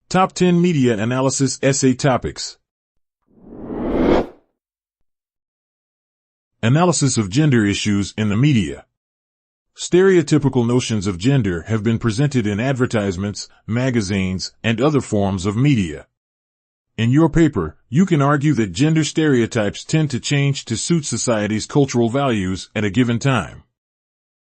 Top 10 Media Analysis Essay Topics. Analysis of gender issues in the media. Stereotypical notions of gender have been presented in advertisements, magazines, and other forms of media. In your paper, you can argue that gender stereotypes tend to change to suit society's cultural values at a given time.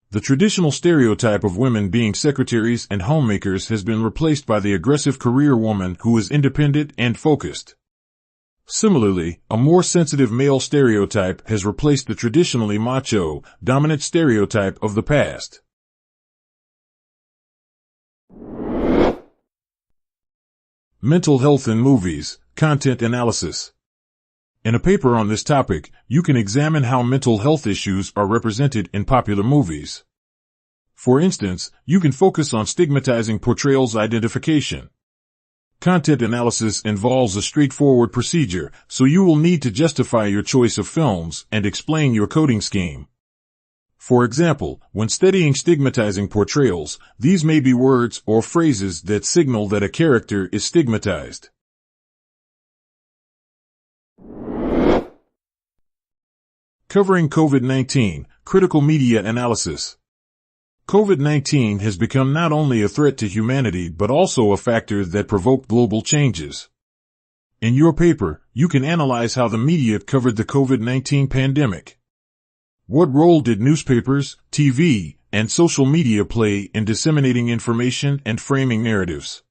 The traditional stereotype of women being secretaries and homemakers has been replaced by the aggressive career woman who is independent and focused. Similarly, a more sensitive male stereotype has replaced the traditionally macho, dominant stereotype of the past. Mental health in movies, content analysis. In a paper on this topic, you can examine how mental health issues are represented in popular movies. For instance, you can focus on stigmatizing portrayals identification. Content analysis involves a straightforward procedure, so you will need to justify your choice of films and explain your coding scheme. For example, when studying stigmatizing portrayals, these may be words or phrases that signal that a character is stigmatized. Covering COVID-19, critical media analysis. COVID-19 has become not only a threat to humanity but also a factor that provoked global changes. In your paper, you can analyze how the media covered the COVID-19 pandemic. What role did newspapers, TV, and social media play in disseminating information and framing narratives?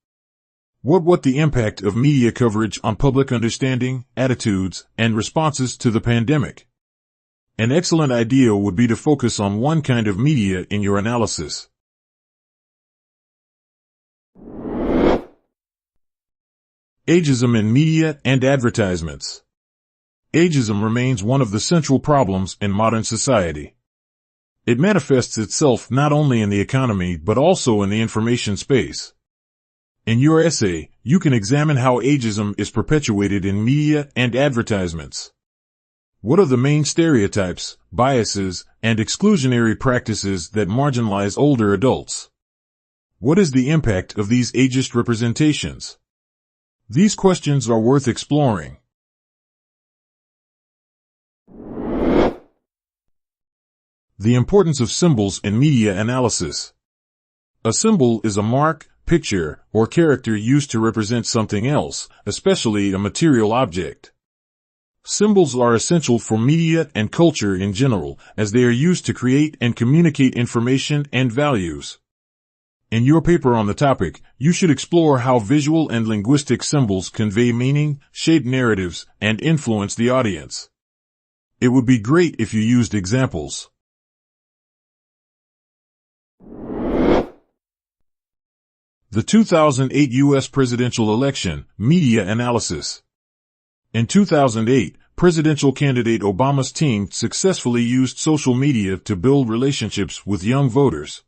What the impact of media coverage on public understanding, attitudes, and responses to the pandemic? An excellent idea would be to focus on one kind of media in your analysis. Ageism in media and advertisements. Ageism remains one of the central problems in modern society. It manifests itself not only in the economy but also in the information space. In your essay, you can examine how ageism is perpetuated in media and advertisements. What are the main stereotypes, biases, and exclusionary practices that marginalize older adults? What is the impact of these ageist representations? These questions are worth exploring. The importance of symbols in media analysis. A symbol is a mark, picture, or character used to represent something else, especially a material object. Symbols are essential for media and culture in general, as they are used to create and communicate information and values. In your paper on the topic, you should explore how visual and linguistic symbols convey meaning, shape narratives, and influence the audience. It would be great if you used examples. The 2008 U.S. presidential election, media analysis. In 2008, presidential candidate Obama's team successfully used social media to build relationships with young voters.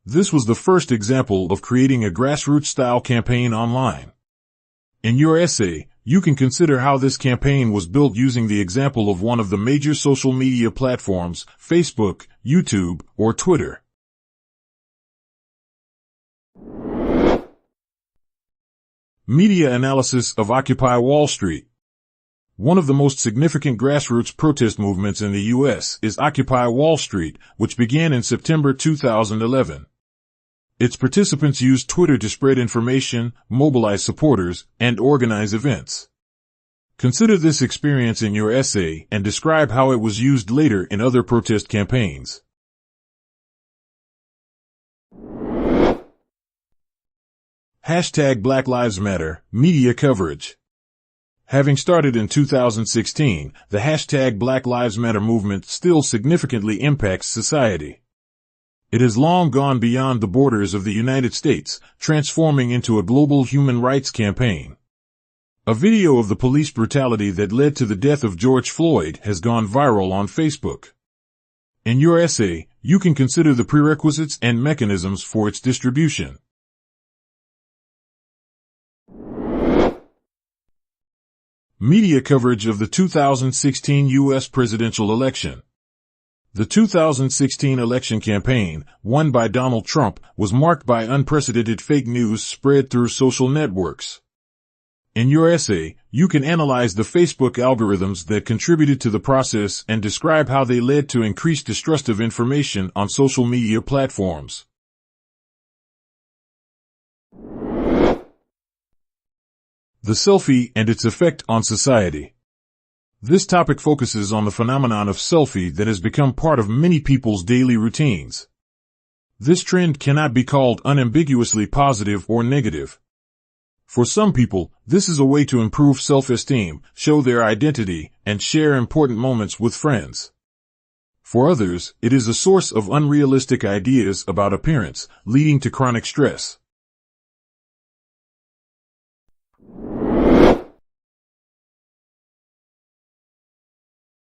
This was the first example of creating a grassroots-style campaign online. In your essay, you can consider how this campaign was built using the example of one of the major social media platforms, Facebook, YouTube, or Twitter. Media analysis of Occupy Wall Street. One of the most significant grassroots protest movements in the U.S. is Occupy Wall Street, which began in September 2011. Its participants used Twitter to spread information, mobilize supporters, and organize events. Consider this experience in your essay and describe how it was used later in other protest campaigns. #BlackLivesMatter, media coverage. Having started in 2016, the #BlackLivesMatter movement still significantly impacts society. It has long gone beyond the borders of the United States, transforming into a global human rights campaign. A video of the police brutality that led to the death of George Floyd has gone viral on Facebook. In your essay, you can consider the prerequisites and mechanisms for its distribution. Media coverage of the 2016 U.S. presidential election. The 2016 election campaign, won by Donald Trump, was marked by unprecedented fake news spread through social networks. In your essay, you can analyze the Facebook algorithms that contributed to the process and describe how they led to increased distrust of information on social media platforms. The selfie and its effect on society. This topic focuses on the phenomenon of selfie that has become part of many people's daily routines. This trend cannot be called unambiguously positive or negative. For some people, this is a way to improve self-esteem, show their identity, and share important moments with friends. For others, it is a source of unrealistic ideas about appearance, leading to chronic stress.